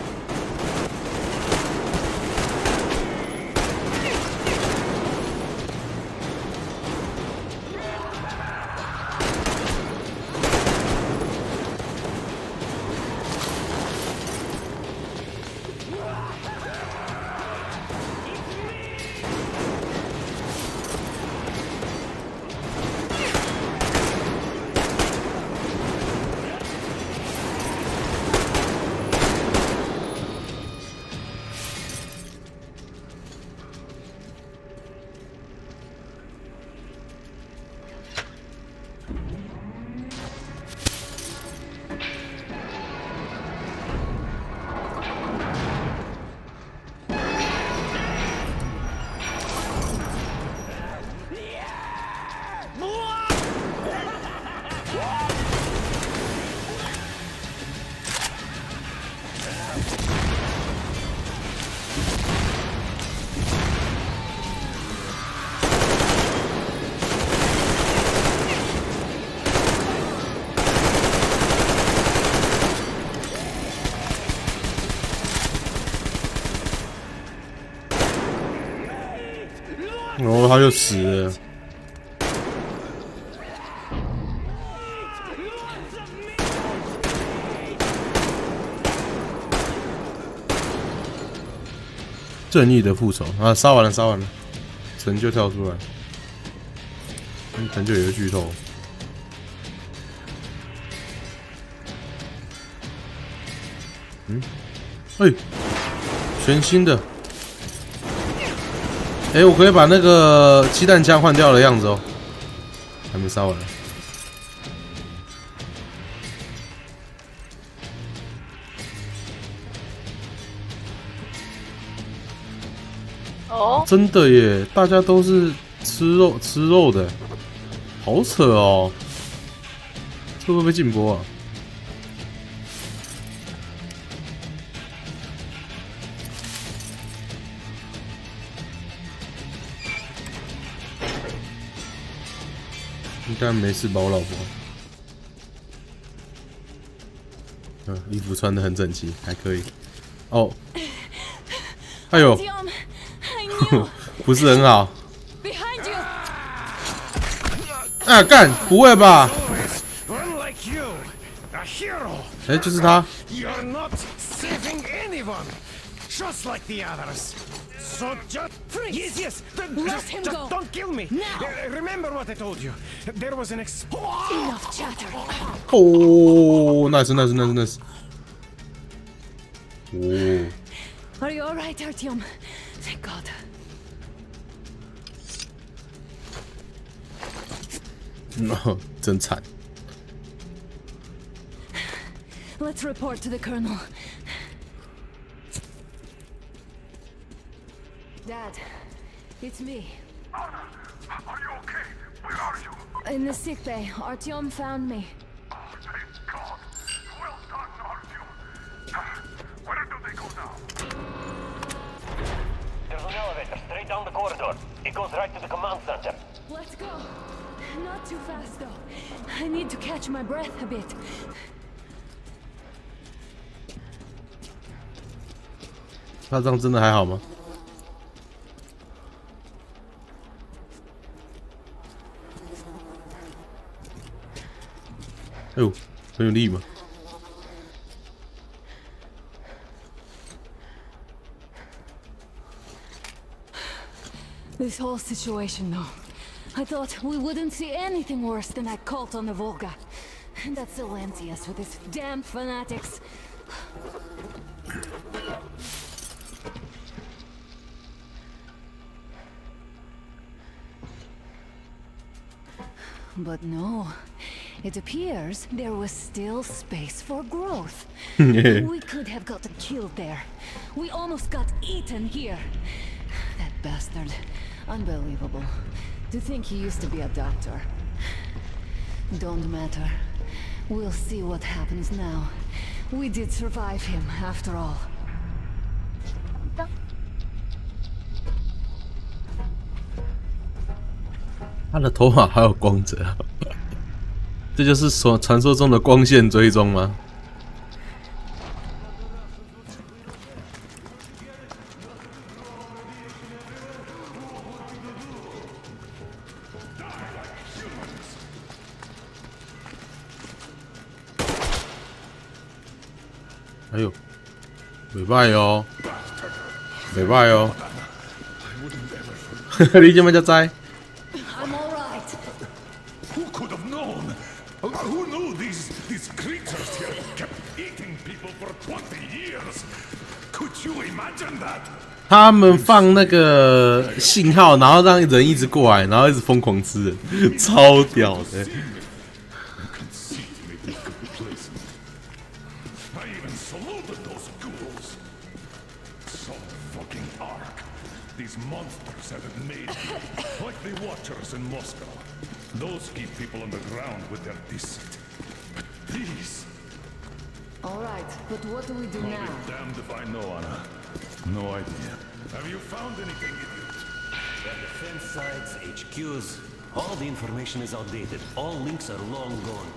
然后他就死了。正义的复仇啊！杀完了，杀完了，成就跳出来，成就有个剧透。全新的。我可以把那个鸡蛋枪换掉的样子哦，还没杀完。哦，真的耶，大家都是吃肉的，好扯哦，这会不会禁播啊？应该没事吧，我老婆。衣服穿得很整齐，还可以。哦，哎呦，不是很好。啊，干，不会吧？就是他。Just like the others. So just yes, just don't kill me. Remember what I told you. There was an Enough chatter. Oh, nice. Oh. Are you all right, Artyom? Thank God. No, 真惨。Let's report to the colonel. Dad, it's me. Are you okay? Where are you? In the sick bay, Artyom found me. Thank God. Well done, Artyom. Where do they go now? There's an elevator straight down the corridor. It goes right to the command center. Let's go. Not too fast, though. I need to catch my breath a bit. 他这样真的还好吗？哎呦，很有力嘛。 This whole situation, though. I thought we wouldn't see anything worse than that cult on the Volga. And that Silencius with his damn fanatics. But no. It appears there was still space for growth. We could have gotten killed there. We almost got eaten here. That bastard. Unbelievable. To think he used to be a doctor. Don't matter. We'll see what happens now. We did survive him, after all. 他的头发还有光泽，这就是传说中的光线追踪吗？哎呦，袂歹哦，袂歹哦，你怎么才知？ I'm all right. Who could have known? Who knew these creatures here kept eating people for 20 years? Could you imagine that? 他们放那个信号，然后让人一直过来，然后一直疯狂吃人，超屌的。 In Moscow. Those keep people on the ground with their deceit. But these... Alright, but what do we do now? I'll be damned if I know, Anna. No idea. Have you found anything, idiot? The defense sites, HQs, all the information is outdated. All links are long gone.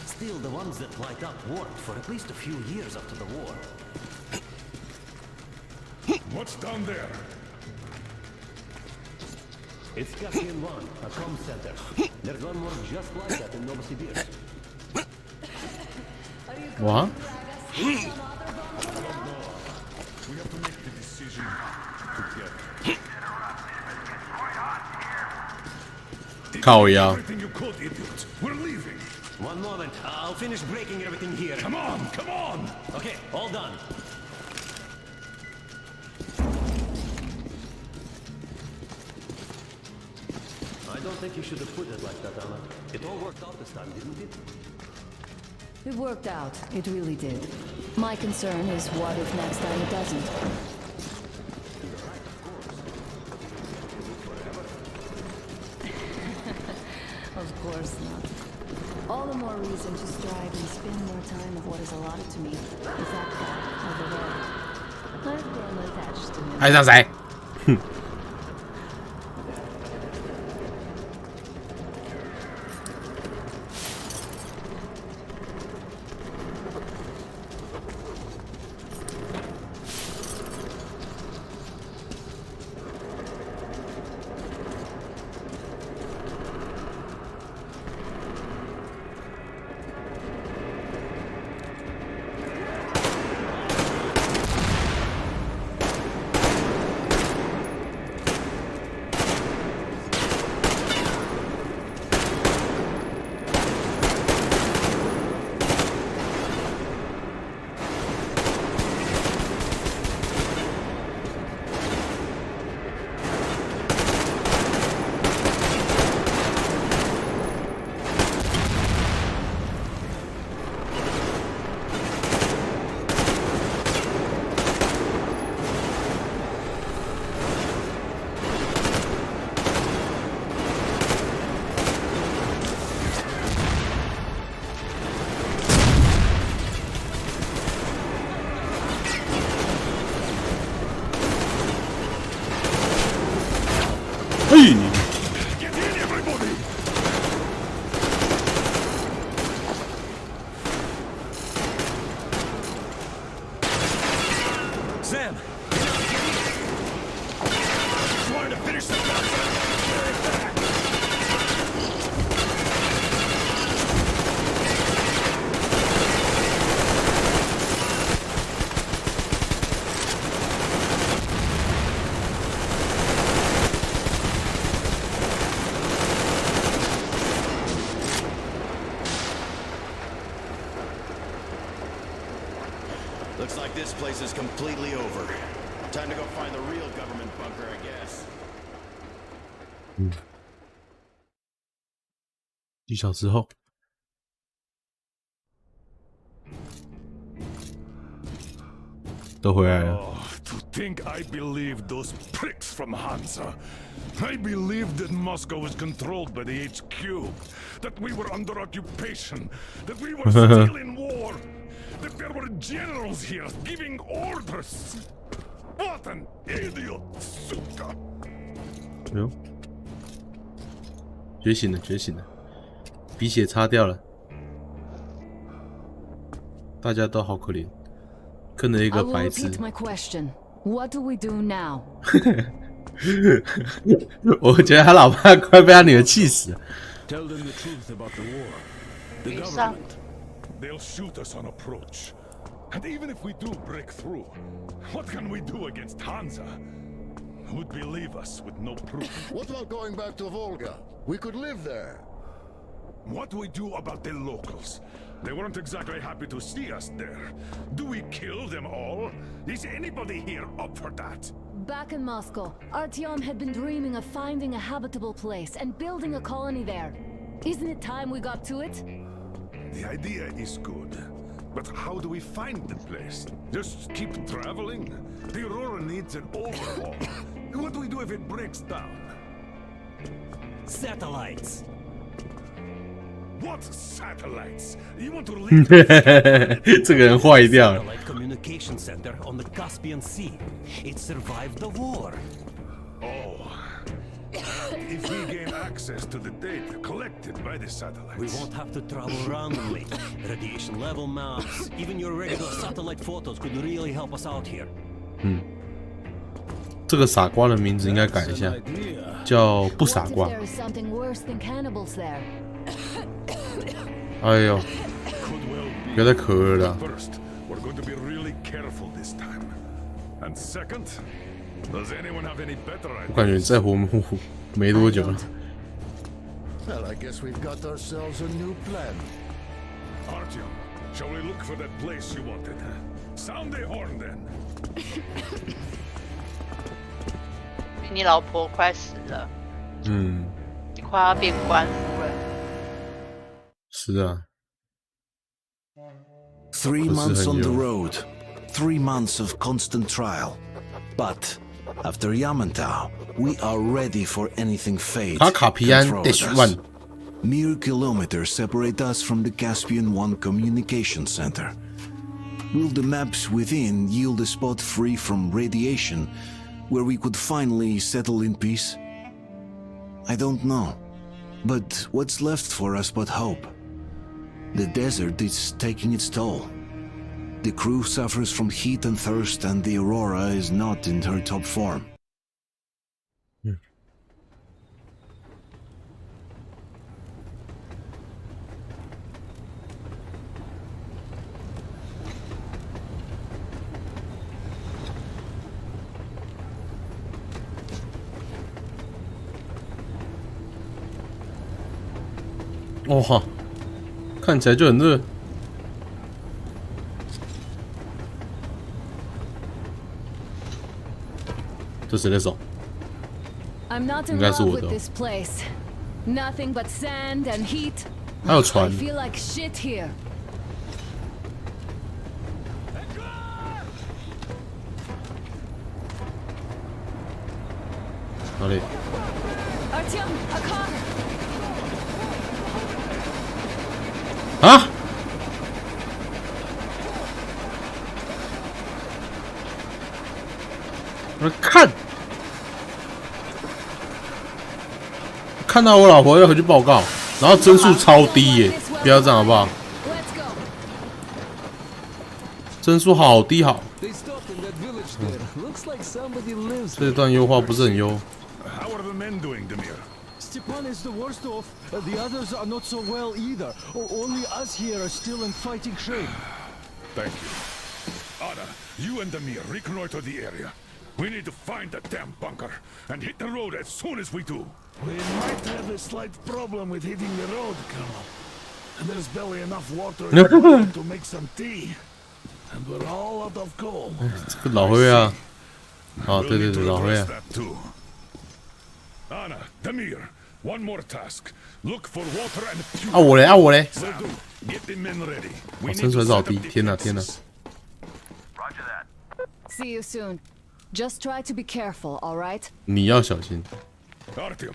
Still, the ones that light up worked for at least a few years after the war. What's down there? It's Caspian 1, a comm center. There's one more just like that in Novosibirsk. What? We have to make the decision together. 靠腰。 Everything you could, idiot. We're leaving. One moment. I'll finish breaking everything here. Come on, come on. Okay, all done. I don't think you should have put it like that, Anna. It all worked out this time, didn't it? It worked out. It really did. My concern is what if next time it doesn't? Of course not. All the more reason to strive and spend more time of what is allotted to me. In fact, overall, I've grown attached to him. 爱上谁？哼。Looks like this place is completely over. Time to go find the real government bunker, I guess. 1小时后，都回来了。To think I believed those pricks from Hansa. I believed that Moscow was controlled by the HQ, that we were under occupation, that we were still in war, that there were generals here giving orders. What an idiot, suka! 哎呦，觉醒了，觉醒了，鼻血擦掉了，大家都好可怜，跟了一个白痴。What do we do now? 我觉得他老爸快被他女儿气死了。Tell them the truth about the war. The government, they'll shoot us on approach. And even if we do break through, what can we do against Hansa? Who'd believe us with no proof? What about going back to Volga? We could live there. What do we do about the locals? They weren't exactly happy to see us there. Do we kill them all? Is anybody here up for that? Back in Moscow, Artyom had been dreaming of finding a habitable place and building a colony there. Isn't it time we got to it? The idea is good. But how do we find the place? Just keep traveling? The Aurora needs an overhaul. What do we do if it breaks down? Satellites! What satellites? You want to leave? 这个人坏掉了。 Satellite communication center on the Caspian Sea. It survived the war. Oh. If we gain access to the data collected by the satellites, we won't have to travel randomly. Radiation level maps, even your regular satellite photos could really help us out here. 这个傻瓜的名字应该改一下，叫不傻瓜。哎呦，不要再咳了啦。 First, we're going to be really careful this time. And second, does anyone have any better 我感觉你再活没多久了。 Well, I guess we've got ourselves a new plan. Artyom, shall we look for that place you wanted? Sound the horn then. 你老婆快死了，你快要变官夫了。是啊。 3 months on the road, 3 months of constant trial. But after Yamantau, we are ready for anything fate can throw at us. Mere kilometers separate us from the Caspian One communication center. Will the maps within yield a spot free from radiation where we could finally settle in peace? I don't know. But what's left for us but hope? The desert is taking its toll. The crew suffers from heat and thirst, and the Aurora is not in her top form. 哇，看起来就很热。这谁在手？应该是我的。Nothing but sand and heat. 还有船。 I feel like shit here. 哪里？ Artyom, a car. 啊！我看到我老婆要回去报告，然后帧数超低耶！不要这样好不好？帧数好低好。这段优化不是很优。 How are the men doing, Demir? Stepan is the worst off. The others are not so well either. Only us here are still in fighting shape. Thank you. Anna, you and Demir reconnoiter the area. We need to find that damn bunker and hit the road as soon as we do. We might have a slight problem with hitting the road, Colonel. There's barely enough water in the boiler to make some tea. we're all out of gold. 这个老灰啊，哦，对对对，老灰啊。Anna, Demir, one more task. Look for water and fuel. 啊我嘞，啊我嘞。 Get the men ready. 我生存好低，天哪天哪！ See you soon. Just try to be careful, all right? 你要小心。 Artyom,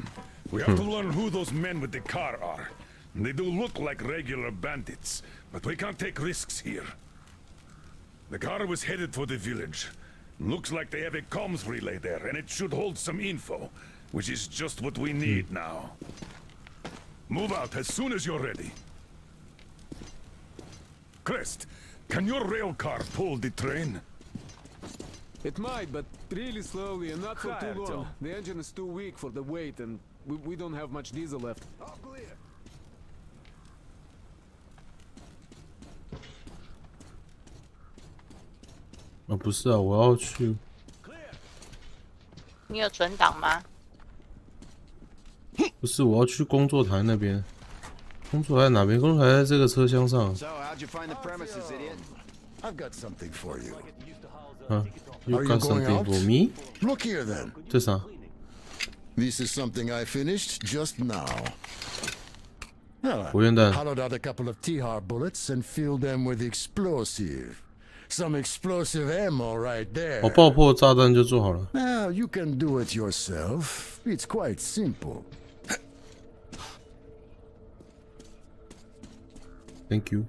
we have to learn who those men with the car are. They do look like regular bandits, but we can't take risks here. The car was headed for the village. Looks like they have a comms relay there, and it should hold some info, which is just what we need now. Move out as soon as you're ready. Crest, can your rail car pull the train? It might, but really slowly and not for too long. The engine is too weak for the weight, and we don't have much diesel left. All clear. 啊，不是啊，我要去。你有存档吗？不是，我要去工作台那边。工作台哪边？工作台在这个车厢上。 So, how'd you find the premises, idiot? I've got something for you. 啊 ，You got something for me? Look here, then. 这啥 This is something I finished just now. Well, 火焰弹 hollowed out a couple of T-har bullets and filled them with explosive. Some explosive ammo right there. 哦，爆破炸弹就做好了。 Now you can do it yourself. It's quite simple. Thank you.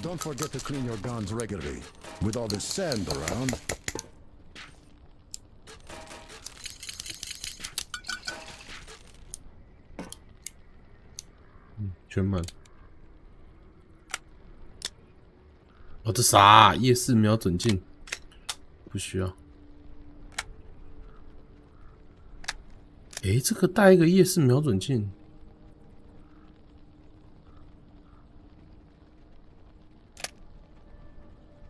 Don't forget to clean your guns regularly. With all this sand around. 全满。哦，这啥？夜视瞄准镜？不需要。诶，这个带一个夜视瞄准镜。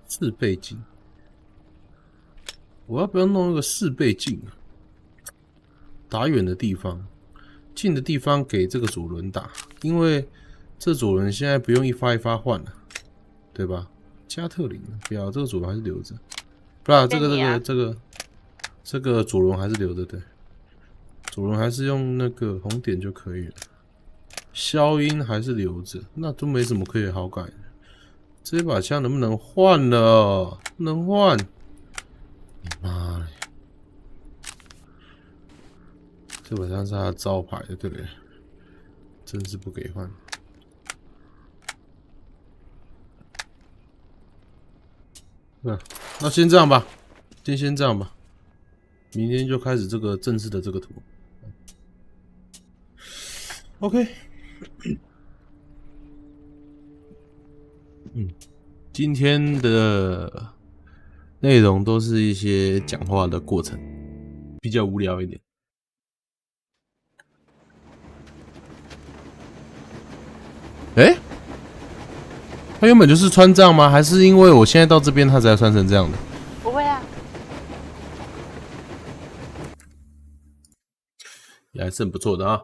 4倍镜。我要不要弄一个4倍镜啊？打远的地方。 近的地方给这个左轮打，因为这左轮现在不用一发一发换了，对吧？加特林，不要这个左轮还是留着，不然这个左轮还是留着，对，左轮还是用那个红点就可以了，消音还是留着，那都没什么可以好改的。这把枪能不能换了？不能换，你妈嘞！ 这把枪是他的招牌的，对不对？真是不给换。那先这样吧，先这样吧。明天就开始这个正式的这个图。OK。今天的内容都是一些讲话的过程，比较无聊一点。 哎，他原本就是穿这样吗？还是因为我现在到这边，他才穿成这样的？不会啊，也还是很不错的啊。